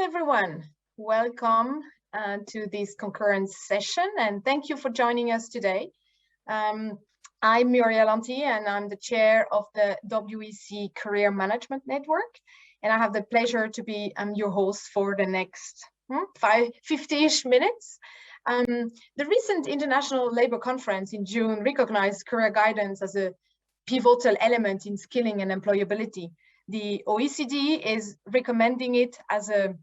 everyone. Welcome to this concurrent session, and thank you for joining us today. I'm Muriel Anti, and I'm the chair of the WEC Career Management Network, and I have the pleasure to be your host for the next 50-ish minutes. The recent International Labour Conference in June recognized career guidance as a pivotal element in skilling and employability. The OECD is recommending it as a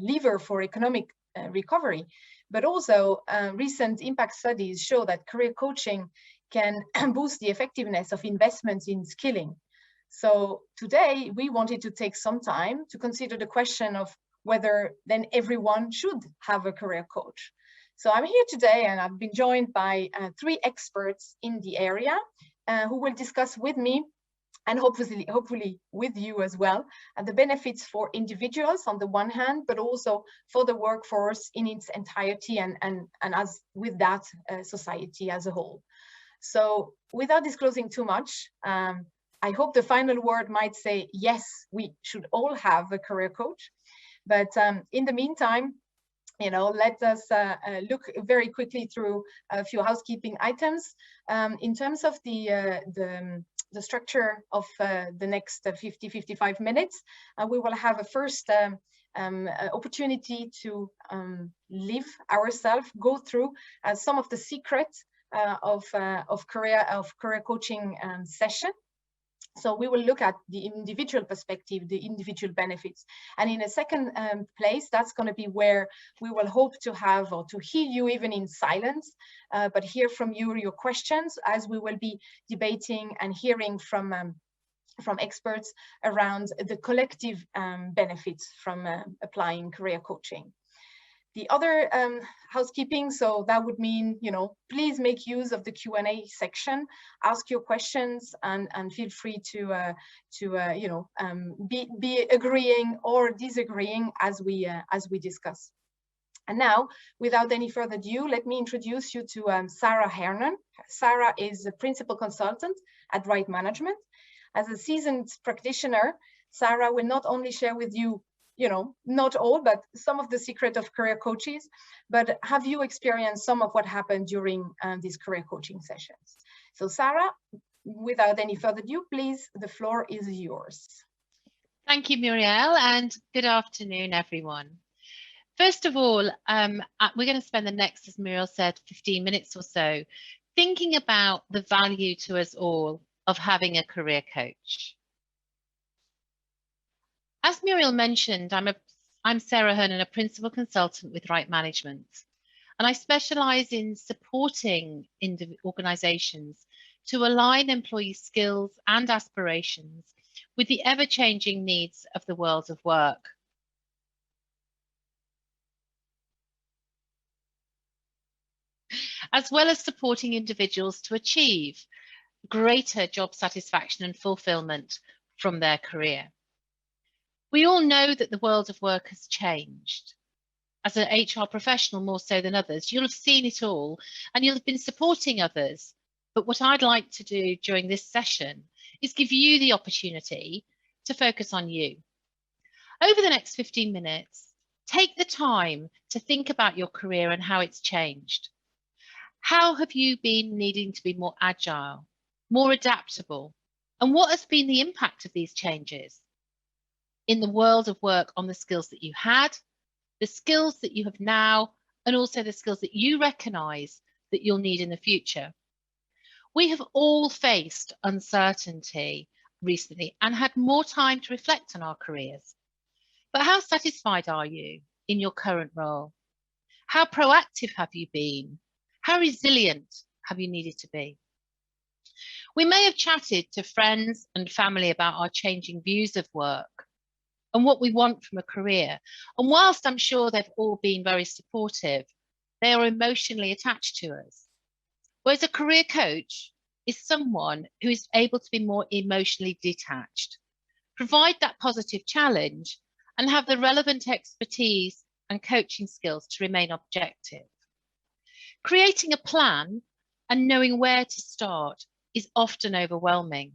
lever for economic recovery, but also recent impact studies show that career coaching can boost the effectiveness of investments in skilling. So today we wanted to take some time to consider the question of whether then everyone should have a career coach. So I'm here today and I've been joined by 3 experts in the area who will discuss with me and hopefully with you as well, the benefits for individuals on the one hand, but also for the workforce in its entirety and as with that society as a whole. So without disclosing too much, I hope the final word might say, yes, we should all have a career coach. But in the meantime, let us look very quickly through a few housekeeping items. In terms of the structure of the next 50-55 minutes, we will have a first opportunity to go through some of the secrets of career coaching session. So we will look at the individual perspective, the individual benefits. And in a second place, that's going to be where we will hope to have or to hear you even in silence, but hear from you your questions as we will be debating and hearing from experts around the collective benefits from applying career coaching. The other housekeeping, so that would mean, please make use of the Q&A section, ask your questions, and feel free to be agreeing or disagreeing as we discuss. And now, without any further ado, let me introduce you to Sarah Hernan. Sarah is a principal consultant at Right Management. As a seasoned practitioner, Sarah will not only share with you not all, but some of the secret of career coaches, but have you experienced some of what happened during these career coaching sessions? So Sarah, without any further ado, please, the floor is yours. Thank you, Muriel, and good afternoon, everyone. First of all, we're going to spend the next, as Muriel said, 15 minutes or so, thinking about the value to us all of having a career coach. As Muriel mentioned, I'm Sarah Hernan, a principal consultant with Right Management, and I specialise in supporting organisations to align employee skills and aspirations with the ever-changing needs of the world of work. As well as supporting individuals to achieve greater job satisfaction and fulfilment from their career. We all know that the world of work has changed. As an HR professional, more so than others, you'll have seen it all and you'll have been supporting others. But what I'd like to do during this session is give you the opportunity to focus on you. Over the next 15 minutes, take the time to think about your career and how it's changed. How have you been needing to be more agile, more adaptable? And what has been the impact of these changes in the world of work on the skills that you had, the skills that you have now, and also the skills that you recognise that you'll need in the future? We have all faced uncertainty recently and had more time to reflect on our careers. But how satisfied are you in your current role? How proactive have you been? How resilient have you needed to be? We may have chatted to friends and family about our changing views of work and what we want from a career. And whilst I'm sure they've all been very supportive, they are emotionally attached to us. Whereas a career coach is someone who is able to be more emotionally detached, provide that positive challenge, and have the relevant expertise and coaching skills to remain objective. Creating a plan and knowing where to start is often overwhelming.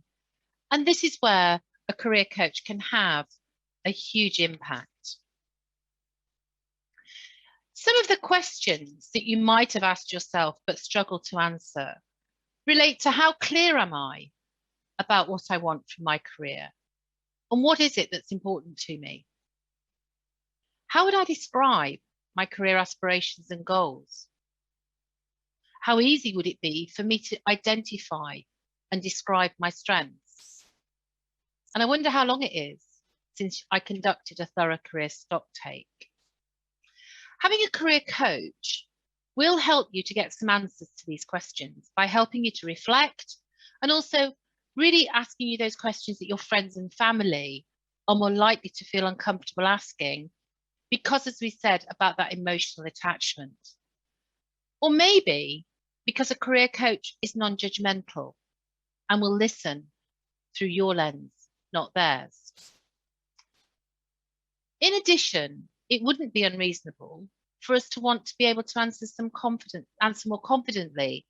And this is where a career coach can have a huge impact. Some of the questions that you might have asked yourself but struggled to answer relate to how clear am I about what I want from my career? And what is it that's important to me? How would I describe my career aspirations and goals? How easy would it be for me to identify and describe my strengths? And I wonder how long it is since I conducted a thorough career stocktake. Having a career coach will help you to get some answers to these questions by helping you to reflect and also really asking you those questions that your friends and family are more likely to feel uncomfortable asking because, as we said, about that emotional attachment. Or maybe because a career coach is non-judgmental and will listen through your lens, not theirs. In addition, it wouldn't be unreasonable for us to want to be able to answer more confidently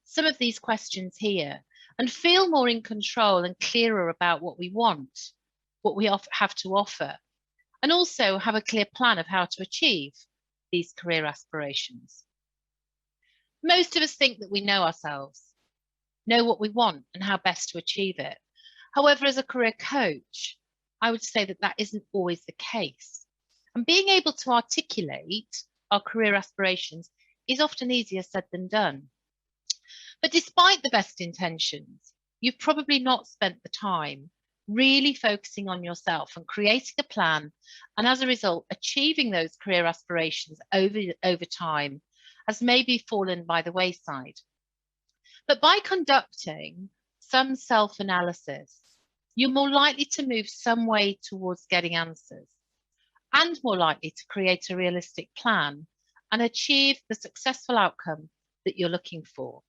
some of these questions here and feel more in control and clearer about what we want, what we have to offer, and also have a clear plan of how to achieve these career aspirations. Most of us think that we know ourselves, know what we want and how best to achieve it. However, as a career coach, I would say that that isn't always the case. And being able to articulate our career aspirations is often easier said than done. But despite the best intentions, you've probably not spent the time really focusing on yourself and creating a plan, and as a result, achieving those career aspirations over time has maybe fallen by the wayside. But by conducting some self-analysis, you're more likely to move some way towards getting answers and more likely to create a realistic plan and achieve the successful outcome that you're looking for.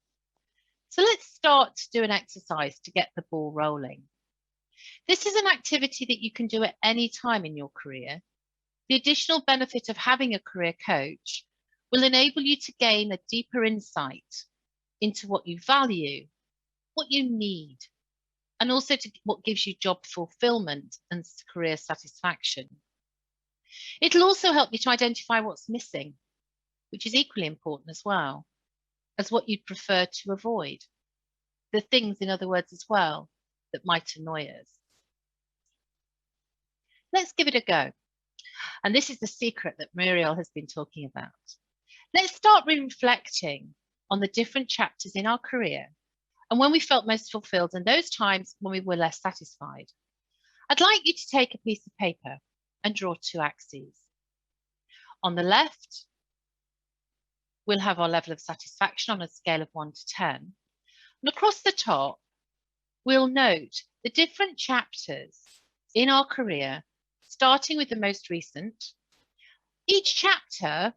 So let's start to do an exercise to get the ball rolling. This is an activity that you can do at any time in your career. The additional benefit of having a career coach will enable you to gain a deeper insight into what you value, what you need, and also to what gives you job fulfillment and career satisfaction. It'll also help you to identify what's missing, which is equally important as well as what you'd prefer to avoid. The things, in other words, as well, that might annoy us. Let's give it a go. And this is the secret that Muriel has been talking about. Let's start reflecting on the different chapters in our career and when we felt most fulfilled and those times when we were less satisfied. I'd like you to take a piece of paper and draw two axes. On the left, we'll have our level of satisfaction on a scale of 1 to 10. And across the top, we'll note the different chapters in our career, starting with the most recent. Each chapter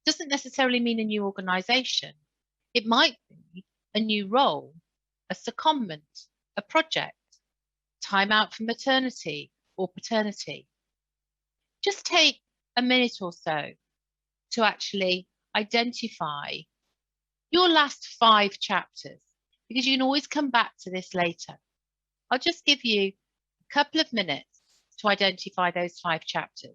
doesn't necessarily mean a new organisation. It might be a new role, a secondment, a project, time out for maternity or paternity. Just take a minute or so to actually identify your last 5 chapters, because you can always come back to this later. I'll just give you a couple of minutes to identify those 5 chapters.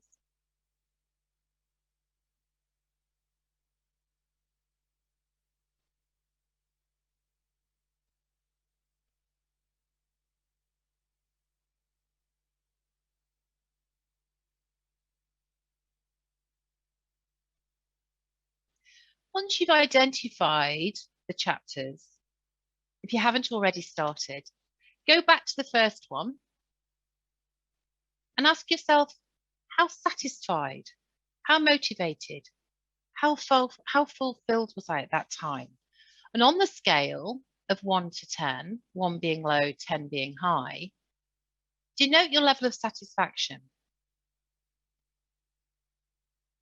Once you've identified the chapters, if you haven't already started, go back to the first one and ask yourself, how satisfied, how motivated, how fulfilled was I at that time? And on the scale of 1 to 10, 1 being low, 10 being high, denote your level of satisfaction.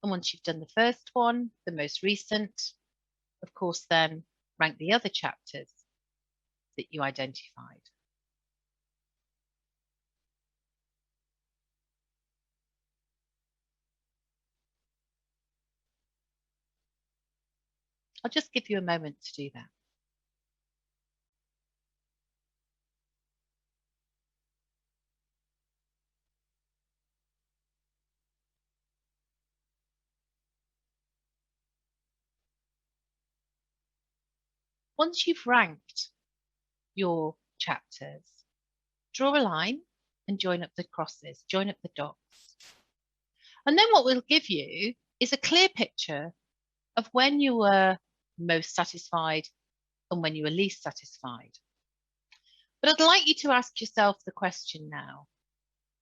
And once you've done the first one, the most recent, of course, then rank the other chapters that you identified. I'll just give you a moment to do that. once you've ranked your chapters, draw a line and join up the crosses, join up the dots. And then what we'll give you is a clear picture of when you were most satisfied and when you were least satisfied. But I'd like you to ask yourself the question now,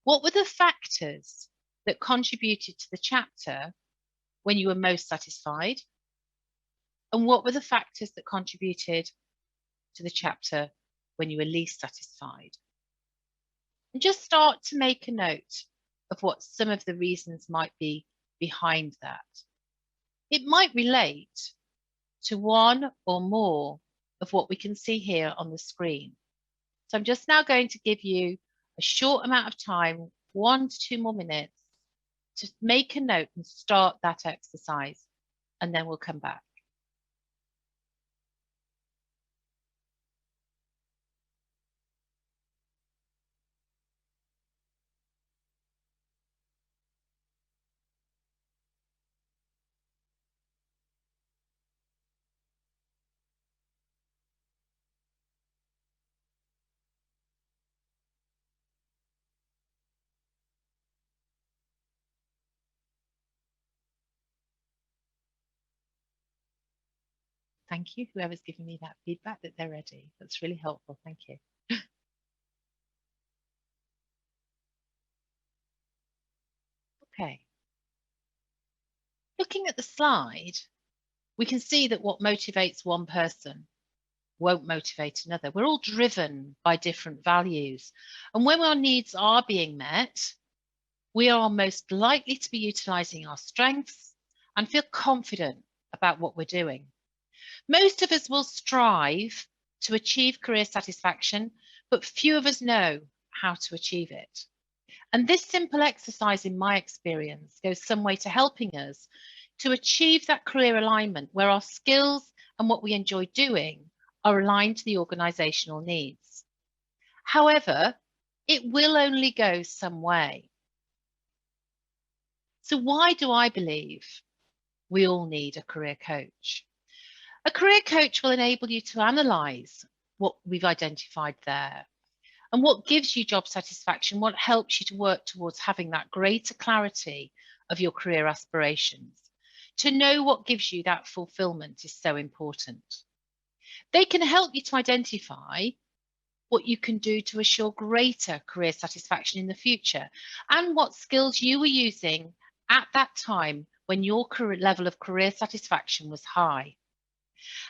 what were the factors that contributed to the chapter when you were most satisfied? And what were the factors that contributed to the chapter when you were least satisfied? And just start to make a note of what some of the reasons might be behind that. It might relate to one or more of what we can see here on the screen. So I'm just now going to give you a short amount of time, 1 to 2 more minutes, to make a note and start that exercise, and then we'll come back. Thank you, whoever's giving me that feedback that they're ready. That's really helpful, thank you. Okay. Looking at the slide, we can see that what motivates one person won't motivate another. We're all driven by different values. And when our needs are being met, we are most likely to be utilising our strengths and feel confident about what we're doing. Most of us will strive to achieve career satisfaction, but few of us know how to achieve it. And this simple exercise, in my experience, goes some way to helping us to achieve that career alignment where our skills and what we enjoy doing are aligned to the organisational needs. However, it will only go some way. So why do I believe we all need a career coach? A career coach will enable you to analyse what we've identified there and what gives you job satisfaction, what helps you to work towards having that greater clarity of your career aspirations. To know what gives you that fulfilment is so important. They can help you to identify what you can do to assure greater career satisfaction in the future and what skills you were using at that time when your level of career satisfaction was high.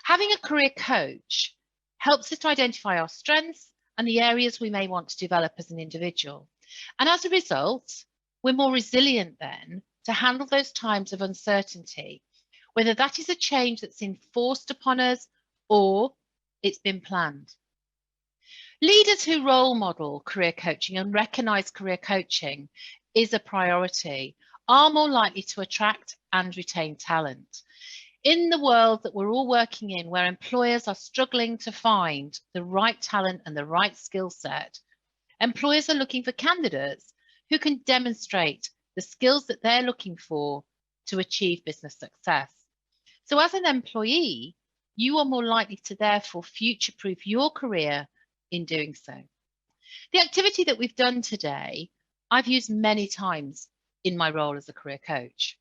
Having a career coach helps us to identify our strengths and the areas we may want to develop as an individual. And as a result, we're more resilient then to handle those times of uncertainty, whether that is a change that's enforced upon us or it's been planned. Leaders who role model career coaching and recognise career coaching is a priority are more likely to attract and retain talent. In the world that we're all working in, where employers are struggling to find the right talent and the right skill set, employers are looking for candidates who can demonstrate the skills that they're looking for to achieve business success. So as an employee, you are more likely to therefore future-proof your career in doing so. The activity that we've done today, I've used many times in my role as a career coach.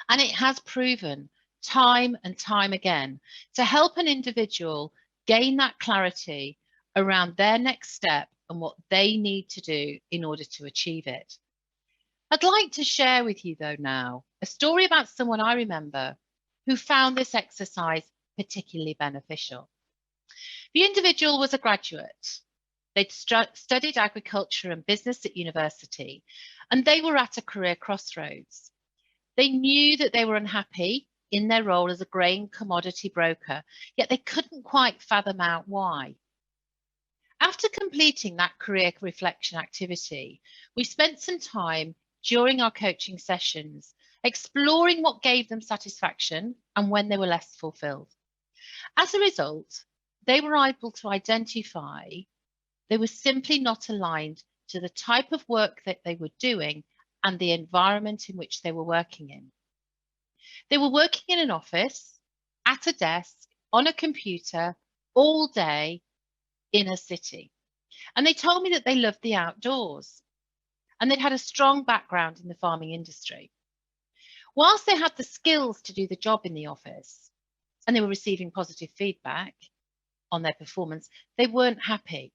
And it has proven time and time again to help an individual gain that clarity around their next step and what they need to do in order to achieve it. I'd like to share with you though now a story about someone I remember who found this exercise particularly beneficial. The individual was a graduate. They'd studied agriculture and business at university, and they were at a career crossroads. They knew that they were unhappy in their role as a grain commodity broker, yet they couldn't quite fathom out why. After completing that career reflection activity, we spent some time during our coaching sessions exploring what gave them satisfaction and when they were less fulfilled. As a result, they were able to identify they were simply not aligned to the type of work that they were doing and the environment in which they were working in. They were working in an office, at a desk, on a computer all day in a city. And they told me that they loved the outdoors and they'd had a strong background in the farming industry. Whilst they had the skills to do the job in the office and they were receiving positive feedback on their performance, they weren't happy.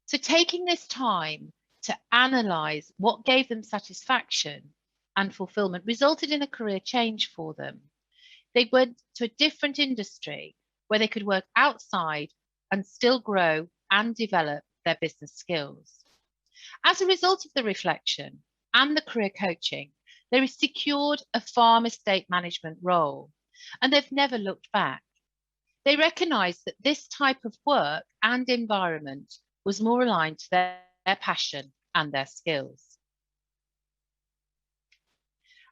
So taking this time to analyse what gave them satisfaction and fulfilment resulted in a career change for them. They went to a different industry where they could work outside and still grow and develop their business skills. As a result of the reflection and the career coaching, they secured a farm estate management role and they've never looked back. They recognised that this type of work and environment was more aligned to their passion and their skills.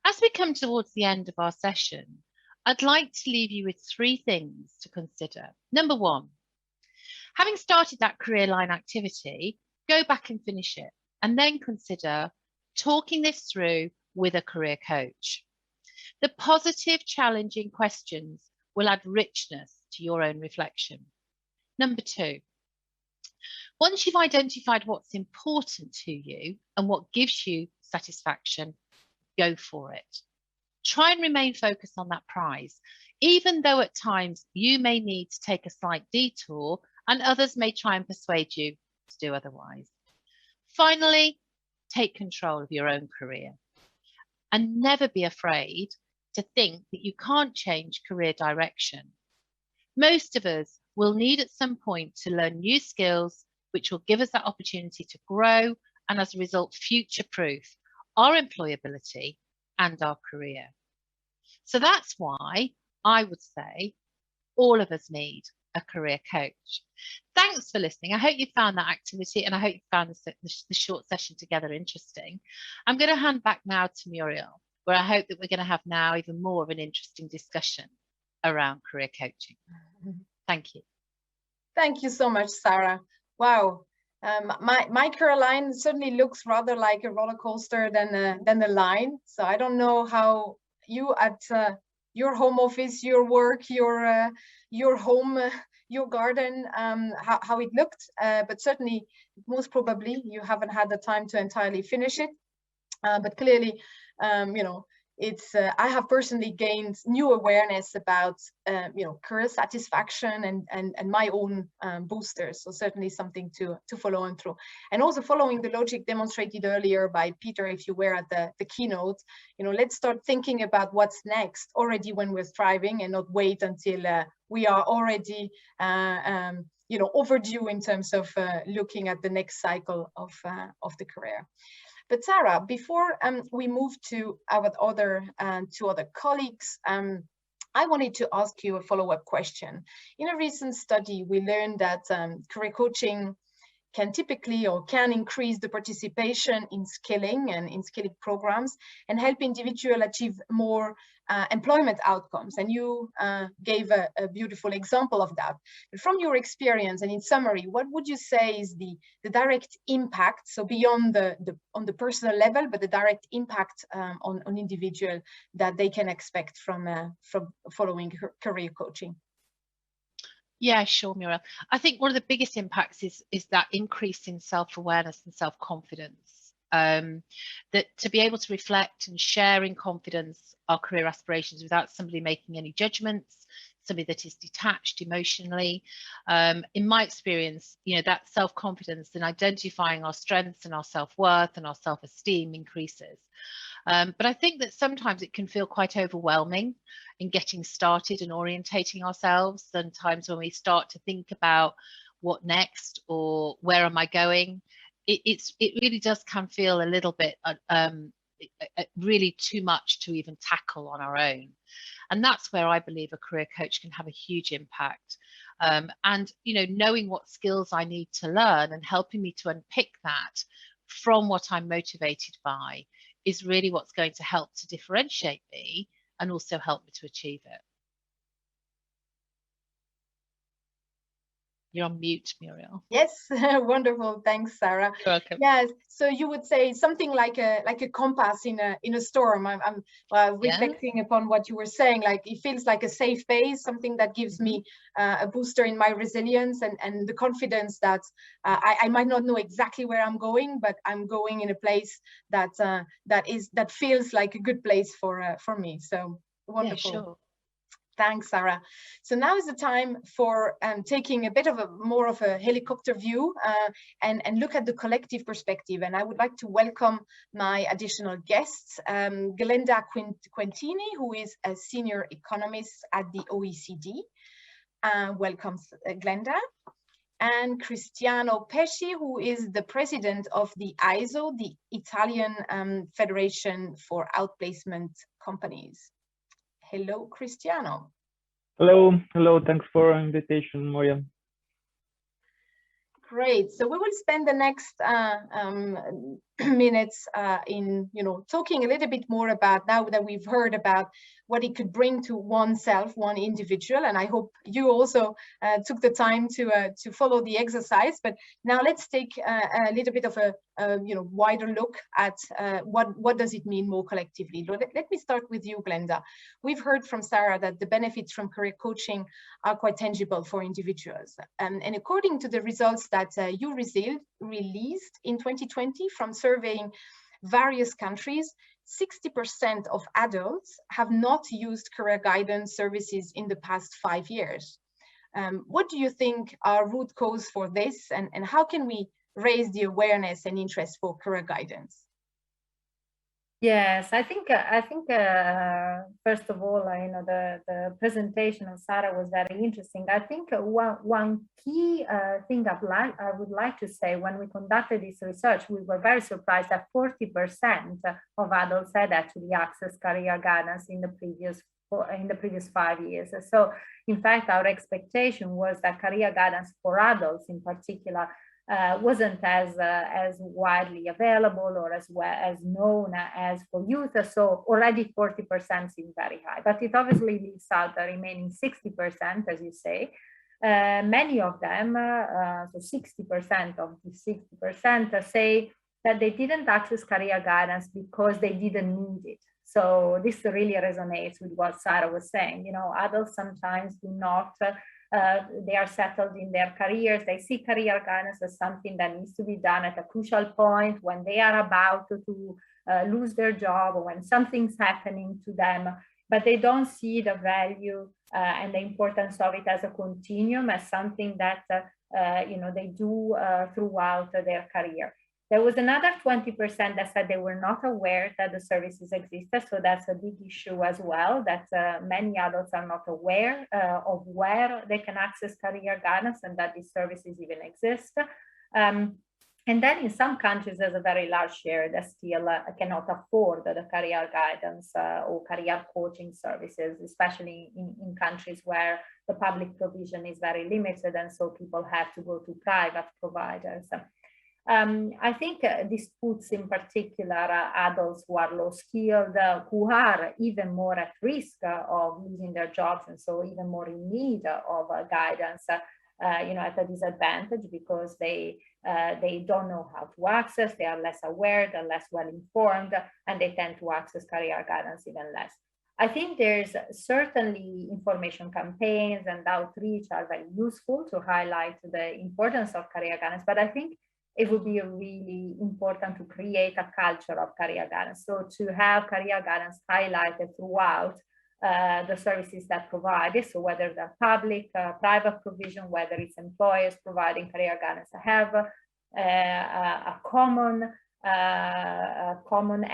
As we come towards the end of our session, I'd like to leave you with 3 things to consider. Number 1, having started that career line activity, go back and finish it, and then consider talking this through with a career coach. The positive, challenging questions will add richness to your own reflection. Number 2, once you've identified what's important to you and what gives you satisfaction, go for it. Try and remain focused on that prize, even though at times you may need to take a slight detour and others may try and persuade you to do otherwise. Finally, take control of your own career and never be afraid to think that you can't change career direction. Most of us will need at some point to learn new skills which will give us that opportunity to grow and as a result future-proof our employability and our career. So that's why I would say all of us need a career coach. Thanks for listening. I hope you found that activity and I hope you found the short session together interesting. I'm going to hand back now to Muriel, where I hope that we're going to have now even more of an interesting discussion around career coaching. Thank you. Thank you so much, Sarah. Wow. My career line certainly looks rather like a roller coaster than a line. So I don't know how you at your home office, your work, your home, your garden, how it looked, but certainly most probably you haven't had the time to entirely finish it. But clearly, you know, it's I have personally gained new awareness about you know, career satisfaction and my own boosters. So certainly something to follow on through, and also following the logic demonstrated earlier by Peter. If you were at the keynote, you know, let's start thinking about what's next already when we're striving, and not wait until we are already you know, overdue in terms of looking at the next cycle of the career. But Sarah, before we move to our two other colleagues, I wanted to ask you a follow-up question. In a recent study, we learned that career coaching can increase the participation in skilling and in skilling programs and help individuals achieve more employment outcomes. And you gave a beautiful example of that. But from your experience and in summary, what would you say is the direct impact, so beyond on the personal level, but the direct impact on individual that they can expect from following career coaching? Yeah, sure, Muriel. I think one of the biggest impacts is that increase in self-awareness and self-confidence. That to be able to reflect and share in confidence our career aspirations without somebody making any judgments, somebody that is detached emotionally. In my experience, you know, that self-confidence and identifying our strengths and our self-worth and our self-esteem increases. But I think that sometimes it can feel quite overwhelming in getting started and orientating ourselves. Sometimes when we start to think about what next or where am I going, it really can feel a little bit really too much to even tackle on our own. And that's where I believe a career coach can have a huge impact. And, you know, knowing what skills I need to learn and helping me to unpick that from what I'm motivated by is really what's going to help to differentiate me and also help me to achieve it. You're on mute, Muriel. Yes, wonderful. Thanks, Sarah. You're welcome. Yes, so you would say something like a compass in a storm. I'm reflecting upon what you were saying. Like it feels like a safe base, something that gives me a booster in my resilience and the confidence that I might not know exactly where I'm going, but I'm going in a place that that feels like a good place for me. So wonderful. Yeah, sure. Thanks, Sarah. So now is the time for taking a bit of more of a helicopter view and look at the collective perspective. And I would like to welcome my additional guests, Glenda Quintini, who is a senior economist at the OECD. Welcome, Glenda. And Cristiano Pesci, who is the president of the ISO, the Italian Federation for Outplacement Companies. Hello, Cristiano. Hello. Thanks for our invitation, Moria. Great. So we will spend the next minutes in, talking a little bit more about, now that we've heard about what it could bring to oneself, one individual, and I hope you also took the time to follow the exercise. But now let's take a little bit of a wider look at what does it mean more collectively. Let me start with you, Glenda. We've heard from Sarah that the benefits from career coaching are quite tangible for individuals, and according to the results that you released in 2020 from surveying various countries, 60% of adults have not used career guidance services in the past 5 years. What do you think are root cause for this, and how can we raise the awareness and interest for career guidance? Yes, I think first of all, the presentation of Sarah was very interesting. I think one key thing I would like to say, when we conducted this research, we were very surprised that 40% of adults had actually accessed career guidance in the previous 5 years. So, in fact, our expectation was that career guidance for adults, in particular, wasn't as widely available or as known as for youth. So already 40% seems very high, but it obviously leaves out the remaining 60%, as you say. Many of them, so 60% of the 60%, say that they didn't access career guidance because they didn't need it. So this really resonates with what Sarah was saying. Adults sometimes do not they are settled in their careers. They see career guidance as something that needs to be done at a crucial point when they are about to lose their job or when something's happening to them, but they don't see the value and the importance of it as a continuum, as something that they do throughout their career. There was another 20% that said they were not aware that the services existed. So that's a big issue as well, that many adults are not aware of where they can access career guidance and that these services even exist. And then in some countries, there's a very large share that still cannot afford the career guidance or career coaching services, especially in countries where the public provision is very limited. And so people have to go to private providers. I think this puts in particular adults who are low skilled, who are even more at risk of losing their jobs, and so even more in need of guidance, at a disadvantage because they don't know how to access, they are less aware, they're less well informed, and they tend to access career guidance even less. I think there's certainly information campaigns and outreach are very useful to highlight the importance of career guidance, but I think it would be really important to create a culture of career guidance. So to have career guidance highlighted throughout the services that provide it. So whether they're public, private provision, whether it's employers providing career guidance, to have a common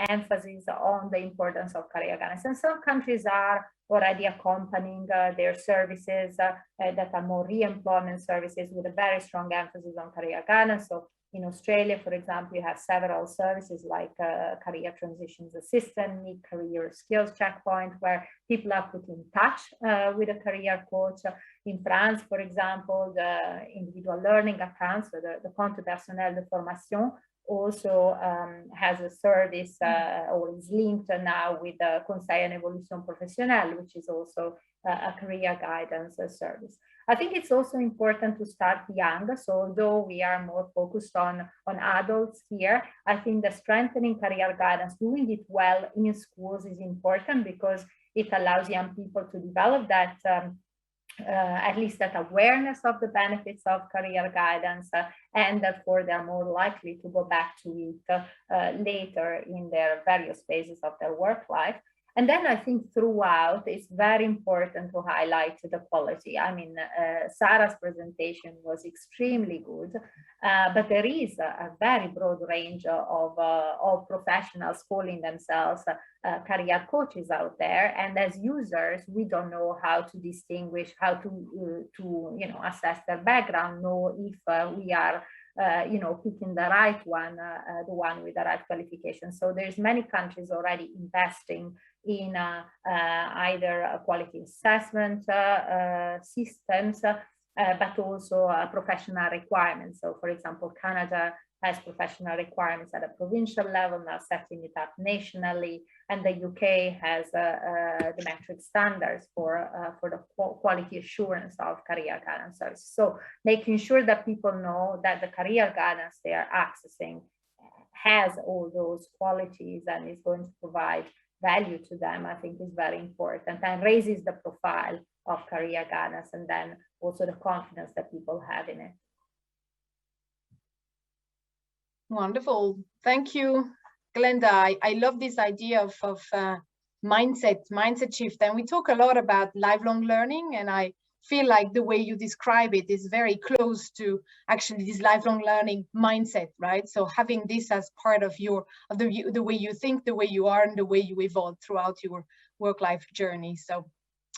emphasis on the importance of career guidance. And some countries are already accompanying their services that are more re-employment services with a very strong emphasis on career guidance. So in Australia, for example, you have several services like Career Transitions Assistant, Mid-Career Skills Checkpoint, where people are put in touch with a career coach. In France, for example, the individual learning accounts, so the compte personnel de formation, also has a service or is linked now with the Conseil en Évolution Professionnelle, which is also a career guidance service. I think it's also important to start young. So although we are more focused on adults here, I think the strengthening career guidance, doing it well in schools is important because it allows young people to develop that at least that awareness of the benefits of career guidance, and therefore they're more likely to go back to it later in their various phases of their work life. And then I think throughout, it's very important to highlight the quality. I mean, Sarah's presentation was extremely good, but there is a very broad range of professionals calling themselves career coaches out there. And as users, we don't know how to distinguish, how to assess their background, know if we are picking the right one, the one with the right qualification. So there's many countries already investing in either a quality assessment systems, but also professional requirements. So for example, Canada has professional requirements at a provincial level, now setting it up nationally, and the UK has the metric standards for the quality assurance of career guidance services. So making sure that people know that the career guidance they are accessing has all those qualities and is going to provide value to them, I think is very important, and raises the profile of career guidance and then also the confidence that people have in it. Wonderful. Thank you, Glenda. I love this idea of mindset shift. And we talk a lot about lifelong learning, and I feel like the way you describe it is very close to actually this lifelong learning mindset, right? So having this as part of the way you think, the way you are, and the way you evolve throughout your work-life journey. So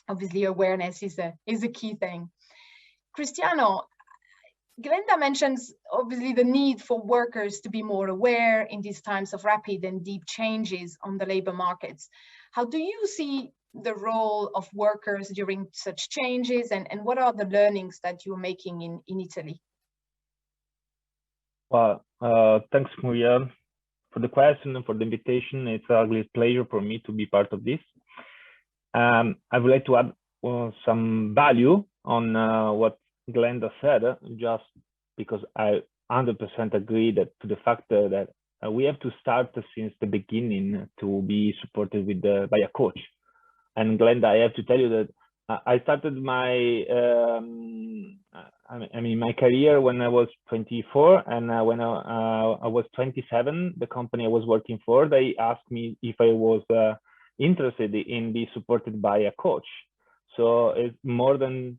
obviously awareness is a key thing. Cristiano, Glenda mentions obviously the need for workers to be more aware in these times of rapid and deep changes on the labor markets. How do you see the role of workers during such changes, and what are the learnings that you're making in Italy? Well, thanks, Maria, for the question and for the invitation. It's a great pleasure for me to be part of this. I would like to add some value on what Glenda said, just because I 100% agree to the fact that we have to start since the beginning to be supported by a coach. And Glenda, I have to tell you that I started my my career when I was 24, and when I was 27, the company I was working for, they asked me if I was interested in being supported by a coach. So it's more than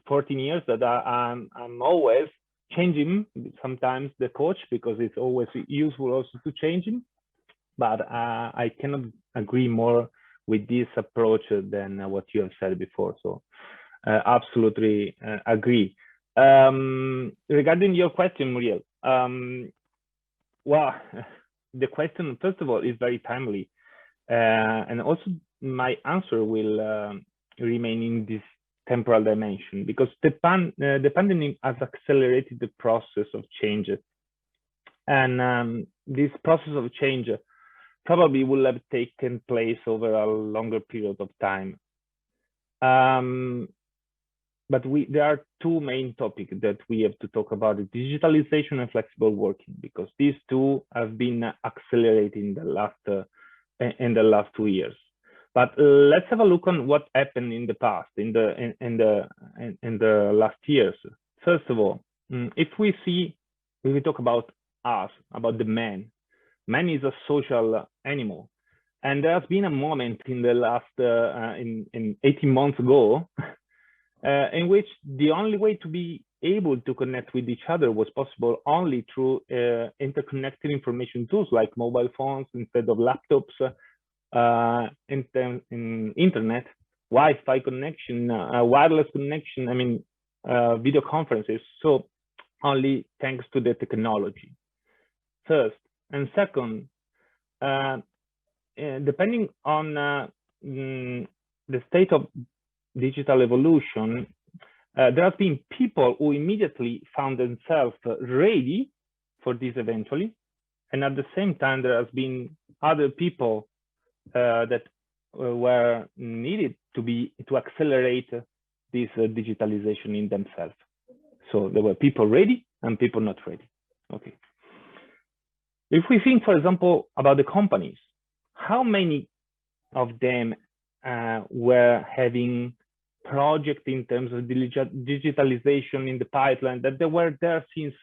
14 years that I'm always changing sometimes the coach, because it's always useful also to change him. But I cannot agree more with this approach than what you have said before. So absolutely agree. Regarding your question, Muriel, well, the question, first of all, is very timely. And also my answer will remain in this temporal dimension, because the pandemic has accelerated the process of change. And this process of change probably will have taken place over a longer period of time. But there are two main topics that we have to talk about: digitalization and flexible working, because these two have been accelerating in the last 2 years. But let's have a look on what happened in the past, in the last years. First of all, if we talk about us, about the man is a social animal, and there has been a moment in the last in 18 months ago in which the only way to be able to connect with each other was possible only through interconnected information tools like mobile phones instead of laptops, internet, Wi-Fi connection, wireless connection, video conferences. So only thanks to the technology, first. And second, depending on the state of digital evolution, there have been people who immediately found themselves ready for this eventually. And at the same time, there has been other people that were needed to accelerate this digitalization in themselves. So there were people ready and people not ready. Okay. If we think, for example, about the companies, how many of them were having projects in terms of digitalization in the pipeline, that they were there since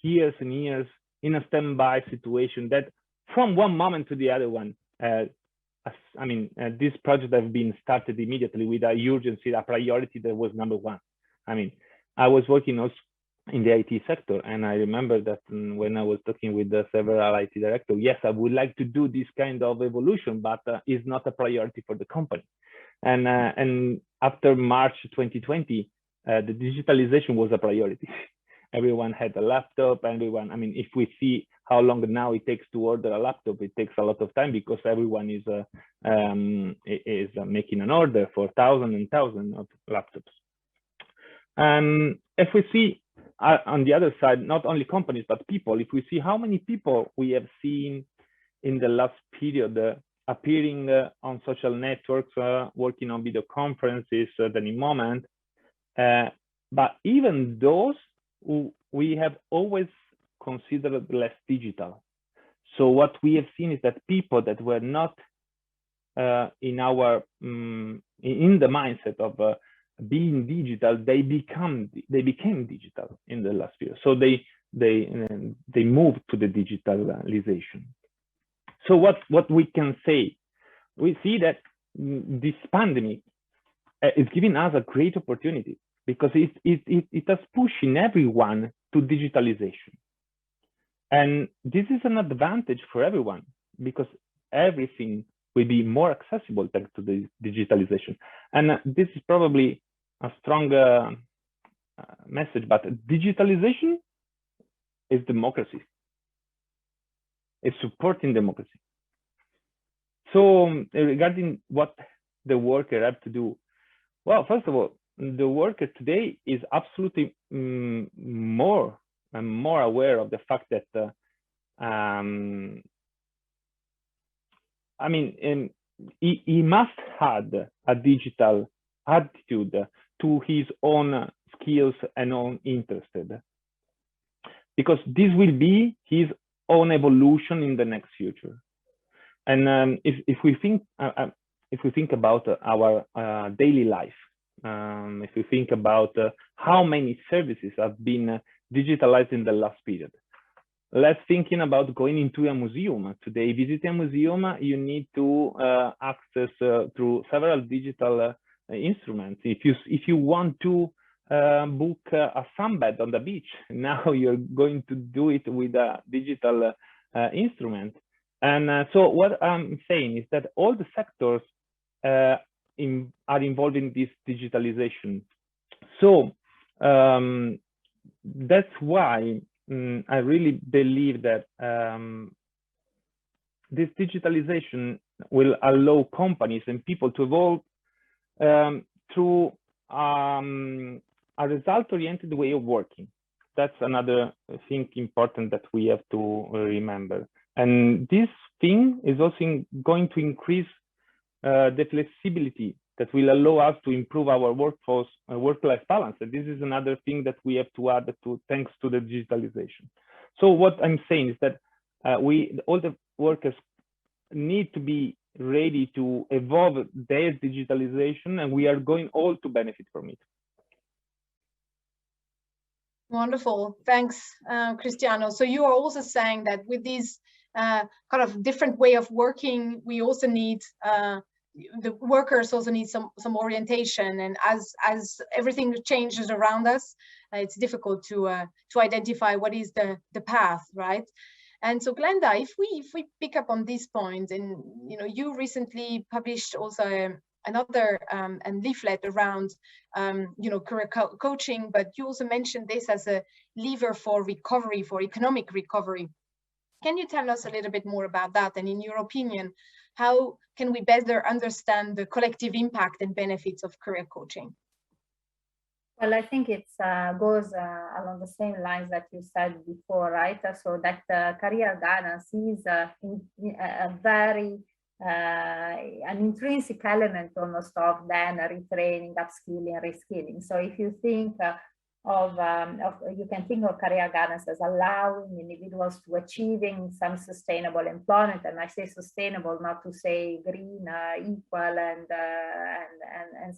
years and years in a standby situation, that from one moment to the other one, this project have been started immediately with a urgency, a priority that was number one. I mean, I was working also in the IT sector, and I remember that when I was talking with several IT directors, yes, I would like to do this kind of evolution, but it's not a priority for the company. And after March 2020, the digitalization was a priority. Everyone had a laptop. Everyone, I mean, if we see how long now it takes to order a laptop, it takes a lot of time because everyone is making an order for thousands and thousands of laptops. If we see on the other side, not only companies, but people, if we see how many people we have seen in the last period appearing on social networks, working on video conferences at any moment, but even those who we have always considered less digital. So what we have seen is that people that were not in our in the mindset of being digital, they became digital in the last year. So they moved to the digitalization. So what we can say, we see that this pandemic is giving us a great opportunity because it is pushing everyone to digitalization. And this is an advantage for everyone because everything will be more accessible thanks to the digitalization. And this is probably a strong message, but digitalization is democracy. It's supporting democracy. So regarding what the worker have to do, well, first of all, the worker today is absolutely more and more aware of the fact that he must have a digital attitude to his own skills and own interest, because this will be his own evolution in the next future. And if we think about our daily life, if we think about how many services have been digitalized in the last period, let's thinking about going into a museum. Today, visiting a museum, you need to access through several digital instruments. If you want to book a sunbed on the beach, now you're going to do it with a digital instrument. And so what I'm saying is that all the sectors are involved in this digitalization. So that's why I really believe that this digitalization will allow companies and people to evolve through a result-oriented way of working. That's another thing important that we have to remember. And this thing is also going to increase the flexibility that will allow us to improve our work-life balance. And this is another thing that we have to add to, thanks to the digitalization. So what I'm saying is that all the workers need to be ready to evolve their digitalization, and we are going all to benefit from it. Wonderful, thanks, Cristiano. So you are also saying that with these kind of different way of working, we also need the workers also need some orientation, and as everything changes around us, it's difficult to identify what is the path, right? And so Glenda, if we pick up on this point, and you recently published also another leaflet around career coaching, but you also mentioned this as a lever for recovery, for economic recovery. Can you tell us a little bit more about that? And in your opinion, how can we better understand the collective impact and benefits of career coaching? Well, I think it goes along the same lines that you said before, right? So that career guidance is a very an intrinsic element almost of then retraining, upskilling, reskilling. So if you think you can think of career guidance as allowing individuals to achieving some sustainable employment, and I say sustainable not to say green, equal, and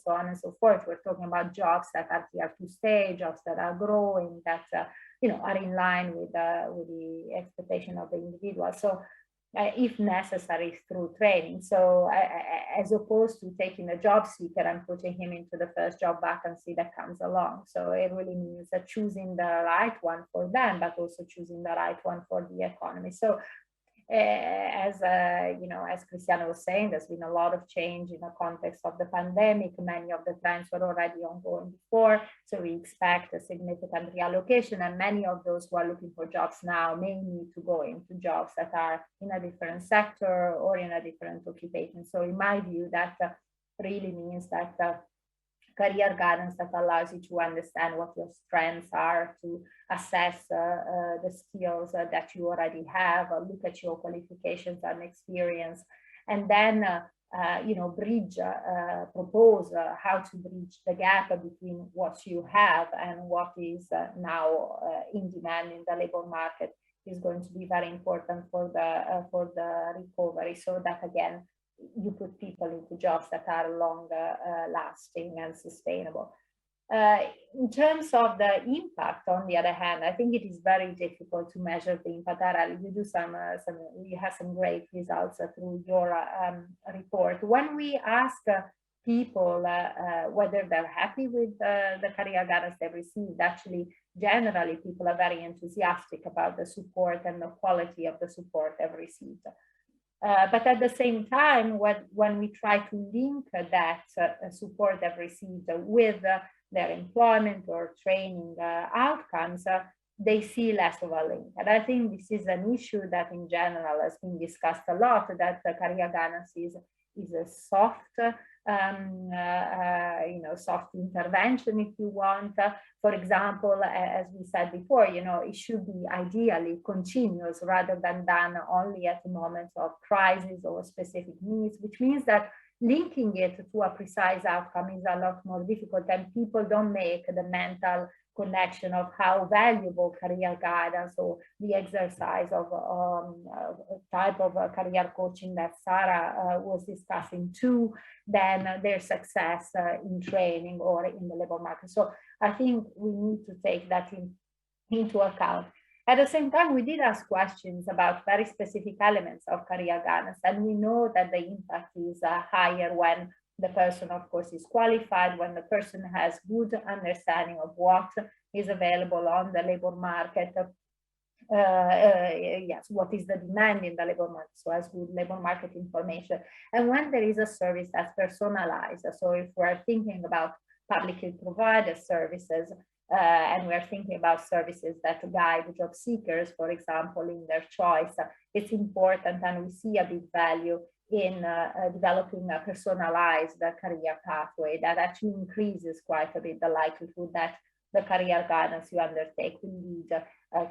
so on and so forth. We're talking about jobs that are here to stay, jobs that are growing, that are in line with the expectation of the individual. So if necessary, through training. So as opposed to taking a job seeker and putting him into the first job vacancy that comes along. So it really means that choosing the right one for them, but also choosing the right one for the economy. So as Cristiano was saying, there's been a lot of change in the context of the pandemic. Many of the trends were already ongoing before, so we expect a significant reallocation, and many of those who are looking for jobs now may need to go into jobs that are in a different sector or in a different occupation. So in my view, that really means that career guidance that allows you to understand what your strengths are, to assess the skills that you already have, look at your qualifications and experience, and then propose how to bridge the gap between what you have and what is now in demand in the labor market is going to be very important for the recovery, so that again you put people into jobs that are longer lasting and sustainable. In terms of the impact, on the other hand, I think it is very difficult to measure the impact. You have some great results through your report. When we ask people whether they're happy with the career guidance they've received, actually, generally, people are very enthusiastic about the support and the quality of the support they've received. But at the same time, when we try to link that support they've received with their employment or training outcomes, they see less of a link. And I think this is an issue that in general has been discussed a lot, that career guidance is a soft, soft intervention, if you want. For example, as we said before, it should be ideally continuous rather than done only at moments of crisis or specific needs, which means that linking it to a precise outcome is a lot more difficult, and people don't make the mental connection of how valuable career guidance or the exercise of type of career coaching that Sarah was discussing too, than their success in training or in the labor market. So I think we need to take that into account. At the same time, we did ask questions about very specific elements of career guidance, and we know that the impact is higher when the person, of course, is qualified, when the person has good understanding of what is available on the labor market. What is the demand in the labor market, so has good labor market information. And when there is a service that's personalized, so if we're thinking about publicly provided services, and we're thinking about services that guide job seekers, for example, in their choice, it's important, and we see a big value in developing a personalized career pathway that actually increases quite a bit the likelihood that the career guidance you undertake will lead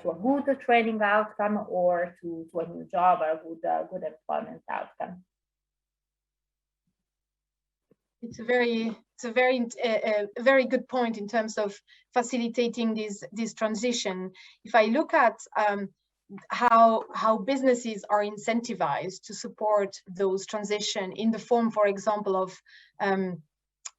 to a good training outcome or to a new job or a good employment outcome. It's a very good point in terms of facilitating this transition. If I look at how businesses are incentivized to support those transition in the form, for example, of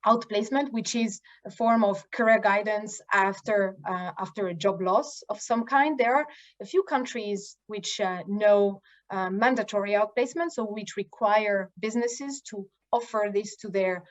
outplacement, which is a form of career guidance after a job loss of some kind. There are a few countries which know mandatory outplacement, so which require businesses to offer this to their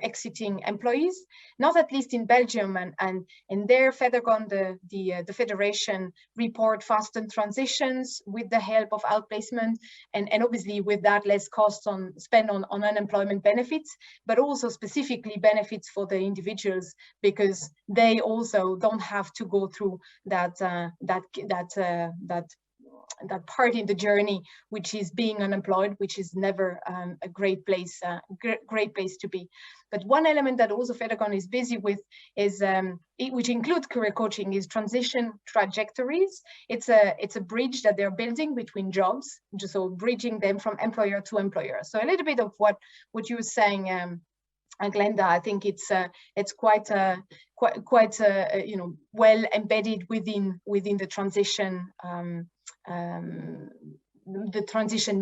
exiting employees, not at least in Belgium, and there Federgon, the federation, report fastened transitions with the help of outplacement, and obviously with that less costs spent on unemployment benefits, but also specifically benefits for the individuals, because they also don't have to go through that that part in the journey, which is being unemployed, which is never a great place to be. But one element that also Fedacon is busy with is, which includes career coaching, is transition trajectories. It's a bridge that they're building between jobs, so bridging them from employer to employer. So a little bit of what you were saying, Glenda, I think it's quite you know, well embedded within the transition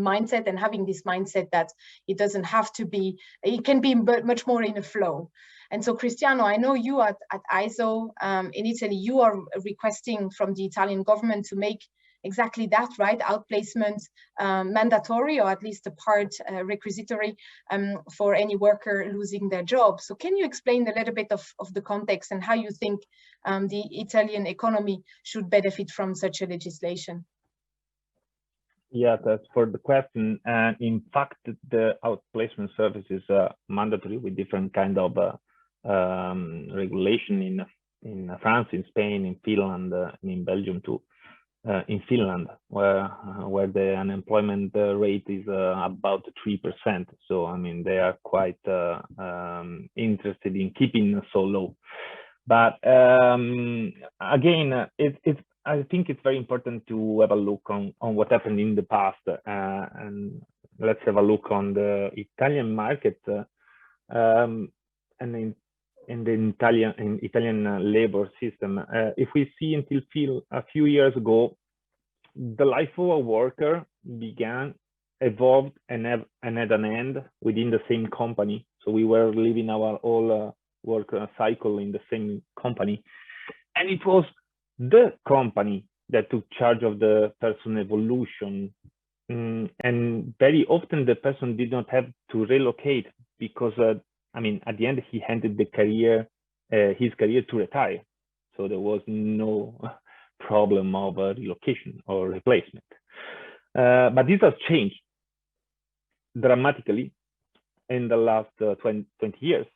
mindset, and having this mindset that it doesn't have to be, it can be much more in a flow. And so, Cristiano, I know you at ISO in Italy, you are requesting from the Italian government to make exactly that, right? Outplacement mandatory, or at least a part requisitory for any worker losing their job. So can you explain a little bit of the context and how you think the Italian economy should benefit from such a legislation? Yeah, that's for the question. And in fact, the outplacement service is mandatory with different kind of regulation in France, in Spain, in Finland, and in Belgium too. In Finland, where the unemployment rate is about 3%. So I mean, they are quite interested in keeping so low. But again, I think it's very important to have a look on what happened in the past, and let's have a look on the Italian market and in the Italian labor system. If we see until a few years ago, the life of a worker evolved, and had an end within the same company. So we were living our whole work cycle in the same company, and it was the company that took charge of the person evolution. And very often the person did not have to relocate, because I mean, at the end he handed his career to retire, so there was no problem of relocation or replacement. But this has changed dramatically in the last 20 years,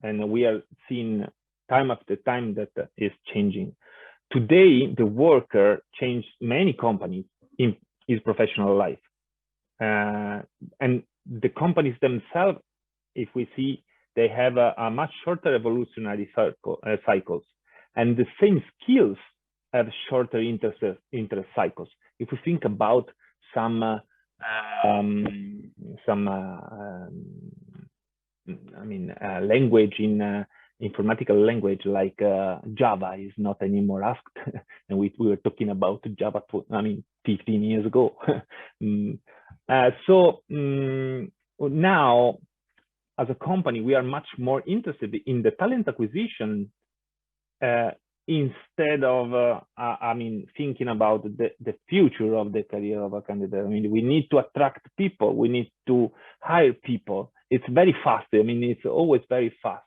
and we are seeing time after time that is changing. Today, the worker changed many companies in his professional life, and the companies themselves, if we see, they have a much shorter evolutionary cycles, and the same skills have shorter interest cycles. If we think about some language in informatical language, like Java is not anymore asked, and we were talking about Java 15 years ago. Now, as a company, we are much more interested in the talent acquisition instead of thinking about the future of the career of a candidate. I mean, we need to attract people, we need to hire people. It's very fast. I mean, it's always very fast.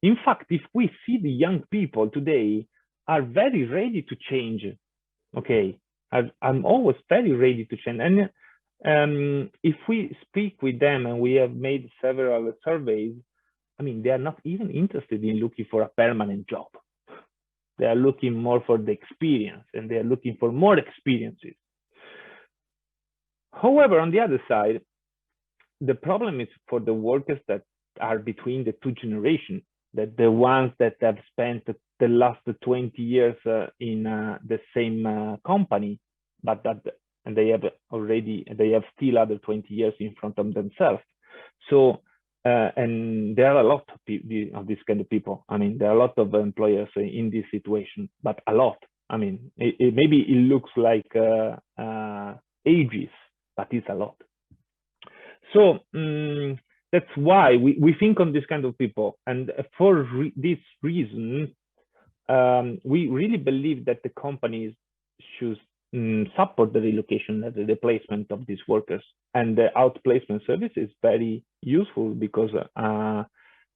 In fact, if we see the young people today are very ready to change, okay, I'm always very ready to change. And if we speak with them, and we have made several surveys, I mean, they are not even interested in looking for a permanent job. They are looking more for the experience, and they are looking for more experiences. However, on the other side, the problem is for the workers that are between the two generations, that the ones that have spent the last 20 years in the same company, and they have still other 20 years in front of themselves. So, and there are a lot of this kind of people. I mean, there are a lot of employers in this situation, but a lot. I mean, maybe it looks like ages, but it's a lot. So that's why we think on this kind of people. And for this reason, we really believe that the companies should support the relocation and the replacement of these workers. And the outplacement service is very useful, because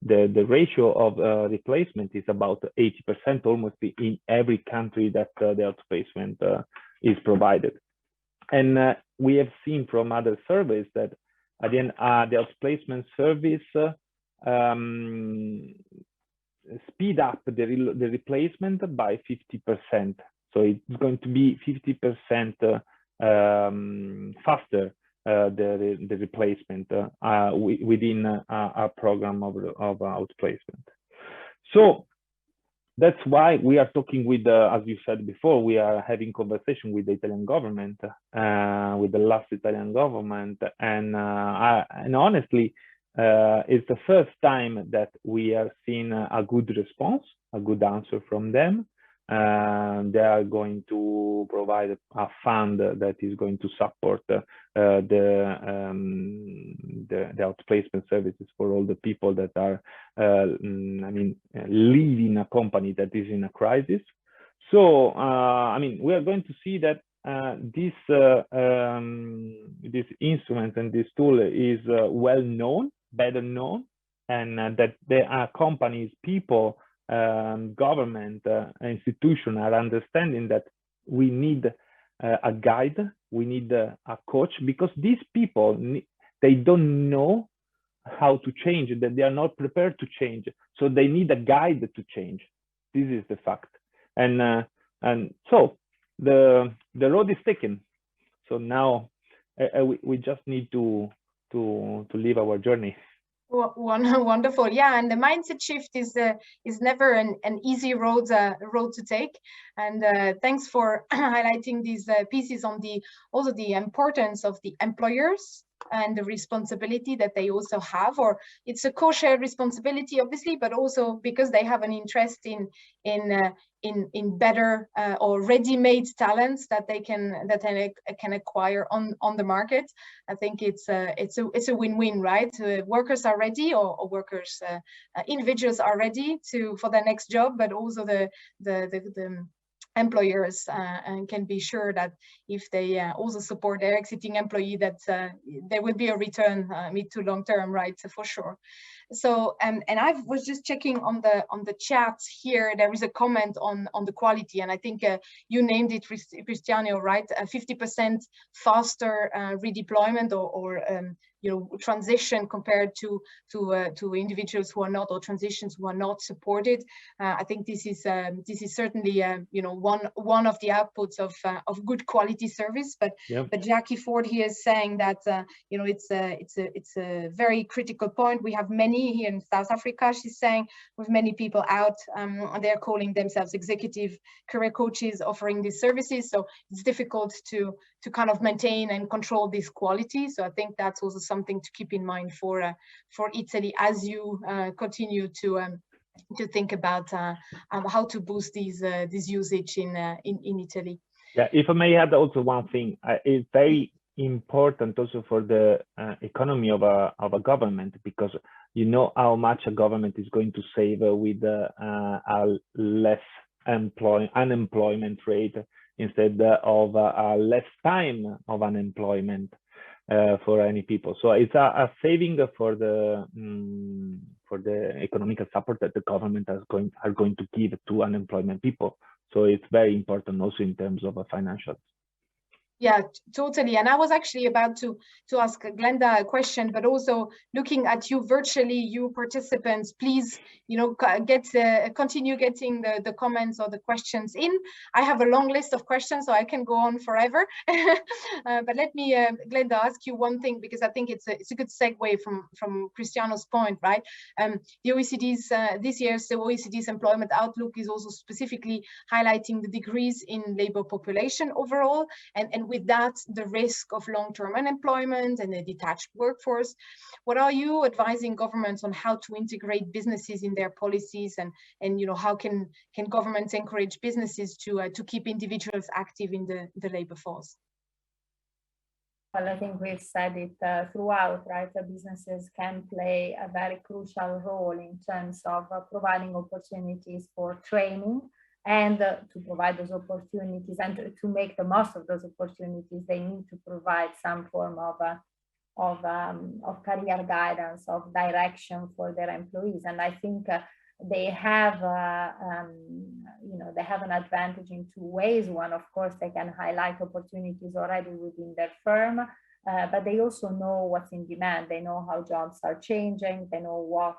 the ratio of replacement is about 80%, almost in every country that the outplacement is provided. And we have seen from other surveys that at the end, the outplacement service speed up the replacement by 50%. So it's going to be 50% faster the replacement within a program of outplacement. So that's why we are talking with, as you said before, we are having conversation with the Italian government, with the last Italian government, and honestly, it's the first time that we are seeing a good response, a good answer from them. They are going to provide a fund that is going to support the outplacement services for all the people that are, leaving a company that is in a crisis. So, we are going to see that this instrument and this tool is well known, better known, and that there are companies, people, government, institution are understanding that we need a guide, we need a coach, because these people, they don't know how to change, that they are not prepared to change, so they need a guide to change. This is the fact, and so the road is taken. So now we just need to live our journey. Wonderful, yeah, and the mindset shift is never an easy road to take, and thanks for highlighting these pieces on also the importance of the employers and the responsibility that they also have, or it's a co-shared responsibility, obviously, but also because they have an interest in better or ready-made talents that they can acquire on the market. I think it's a win-win, right? Workers are ready, or workers, individuals are ready for their next job, but also the employers and can be sure that if they also support their exiting employee, that there will be a return mid to long term, right? For sure. So and I was just checking on the chat here. There is a comment on the quality, and I think you named it, Cristiano, right? 50% faster redeployment or transition compared to individuals who are not, or transitions who are not supported. I think this is certainly one of the outputs of good quality service. But Jackie Ford here is saying that it's a very critical point. We have many here in South Africa. She's saying with many people out, they're calling themselves executive career coaches offering these services. So it's difficult to kind of maintain and control this quality. So I think that's also something to keep in mind for Italy as you continue to think about how to boost this usage in Italy. Yeah, if I may add also one thing, it's very important also for the economy of a government, because you know how much a government is going to save with a less unemployment rate, instead of a less time of unemployment for any people. So it's a saving for the economic support that the government are going to give to unemployment people. So it's very important also in terms of financials. Yeah, totally. And I was actually about to ask Glenda a question, but also looking at you virtually, you participants, please, continue getting the comments or the questions in. I have a long list of questions, so I can go on forever. But let me, Glenda, ask you one thing, because I think it's a good segue from Cristiano's point, right? The OECD's this year's OECD's employment outlook is also specifically highlighting the decrease in labor population overall, and with that, the risk of long-term unemployment and a detached workforce. What are you advising governments on how to integrate businesses in their policies, and how can governments encourage businesses to keep individuals active in the labor force? Well, I think we've said it throughout, right? The businesses can play a very crucial role in terms of providing opportunities for training, and to provide those opportunities, and to make the most of those opportunities, they need to provide some form of career guidance, of direction for their employees. And I think they have, they have an advantage in two ways. One, of course, they can highlight opportunities already within their firm, but they also know what's in demand. They know how jobs are changing. They know what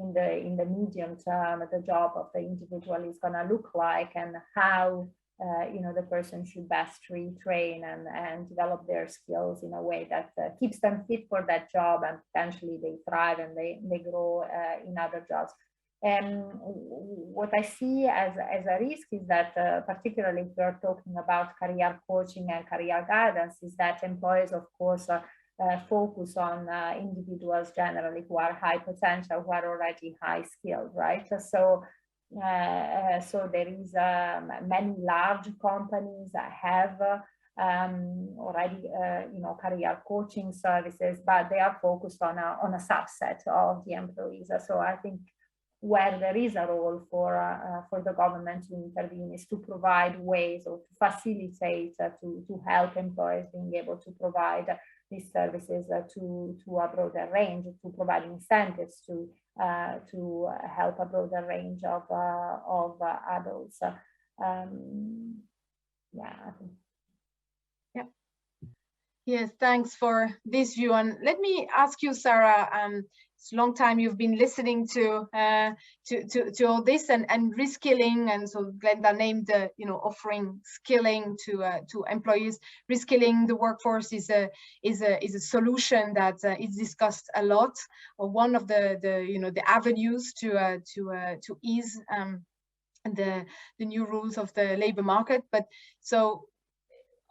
in the medium term the job of the individual is going to look like, and how the person should best retrain and develop their skills in a way that keeps them fit for that job, and potentially they thrive and they grow in other jobs. And what I see as a risk is that, particularly if we're talking about career coaching and career guidance, is that employers, of course, focus on individuals generally who are high potential, who are already high skilled, right? So there is many large companies that have already career coaching services, but they are focused on a subset of the employees. So I think where there is a role for the government to intervene is to provide ways, or to facilitate, to help employers being able to provide these services to a broader range, to provide incentives to help a broader range of adults. Yes, thanks for this view. And let me ask you, Sarah, it's a long time you've been listening to all this and reskilling, and so Glenda named offering skilling to employees. Reskilling the workforce is a solution that is discussed a lot, or one of the avenues to ease the new rules of the labor market. But so,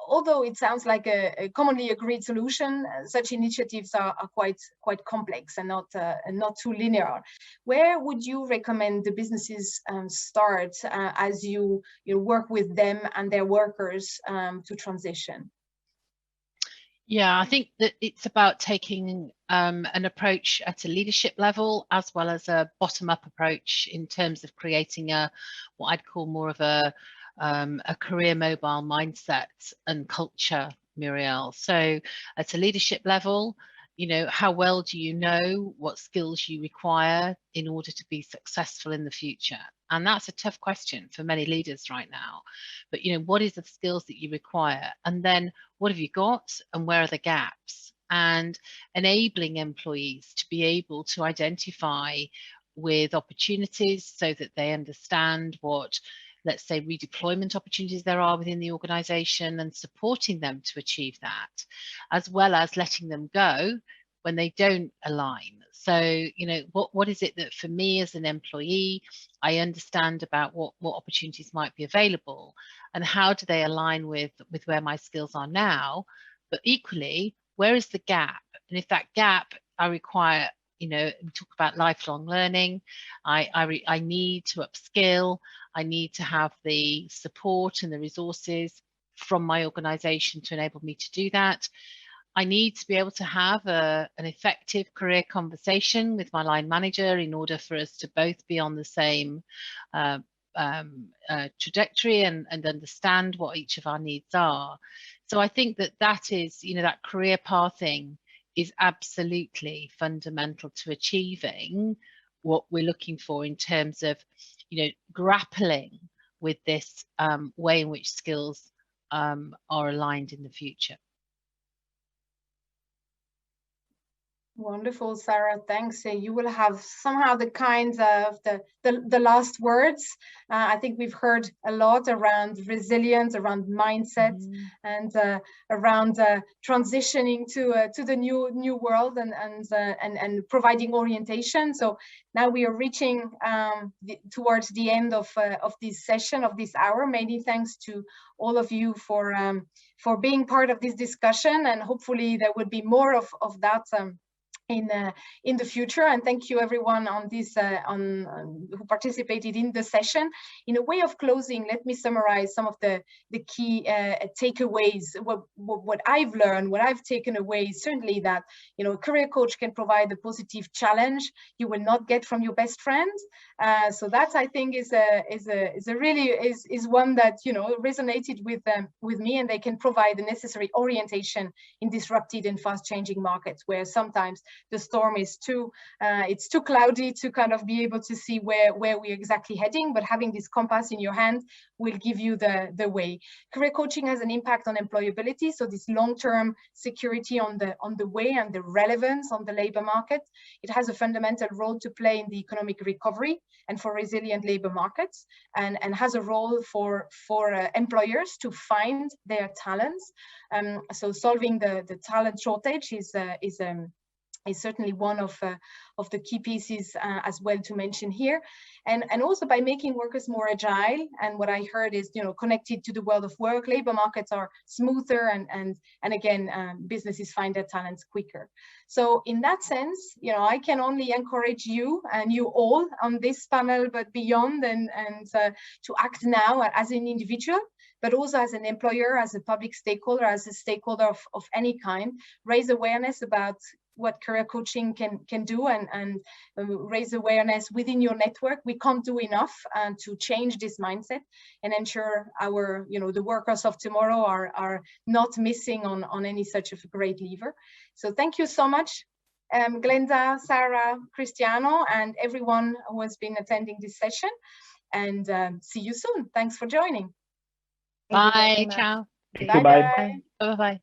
although it sounds like a commonly agreed solution, such initiatives are quite complex and not too linear. Where would you recommend the businesses start as you work with them and their workers to transition? Yeah, I think that it's about taking an approach at a leadership level, as well as a bottom-up approach in terms of creating what I'd call more of a career mobile mindset and culture, Muriel. So at a leadership level, how well do you know what skills you require in order to be successful in the future? And that's a tough question for many leaders right now. But, what is the skills that you require? And then what have you got, and where are the gaps? And enabling employees to be able to identify with opportunities so that they understand what, let's say, redeployment opportunities there are within the organization, and supporting them to achieve that, as well as letting them go when they don't align. So, what is it that for me as an employee, I understand about what opportunities might be available, and how do they align with where my skills are now? But equally, where is the gap? And if that gap I require, we talk about lifelong learning, I need to upskill, I need to have the support and the resources from my organization to enable me to do that. I need to be able to have an effective career conversation with my line manager in order for us to both be on the same trajectory and understand what each of our needs are. So I think that is, that career pathing is absolutely fundamental to achieving what we're looking for in terms of, grappling with this way in which skills are aligned in the future. Wonderful, Sarah. Thanks. You will have somehow the kinds of the last words. I think we've heard a lot around resilience, around mindset, and around transitioning to the new world and providing orientation. So now we are reaching towards the end of this session, of this hour. Many thanks to all of you for being part of this discussion, and hopefully there will be more of that in the future. And thank you everyone on this who participated in the session. In a way of closing, let me summarize some of the key takeaways. What I've learned, what I've taken away is certainly that a career coach can provide a positive challenge you will not get from your best friend. So that, I think, is one that resonated with me, and they can provide the necessary orientation in disrupted and fast changing markets where sometimes the storm is too it's too cloudy to kind of be able to see where we're exactly heading, but having this compass in your hand will give you the way. Career coaching has an impact on employability, so this long-term security on the way and the relevance on the labor market. It has a fundamental role to play in the economic recovery and for resilient labor markets, and has a role for employers to find their talents. So solving the talent shortage is certainly one of the key pieces as well to mention here, and also by making workers more agile. And what I heard is, you know, connected to the world of work, labor markets are smoother, and again, businesses find their talents quicker. So in that sense, you know, I can only encourage you and you all on this panel, but beyond, and to act now as an individual, but also as an employer, as a public stakeholder, as a stakeholder of any kind. Raise awareness about what career coaching can do, and raise awareness within your network. We can't do enough to change this mindset and ensure our, you know, the workers of tomorrow are not missing on any such of a great lever. So thank you so much, Glenda, Sarah, Cristiano, and everyone who has been attending this session, and see you soon. Thanks for joining. Bye, ciao. Bye. Bye-bye.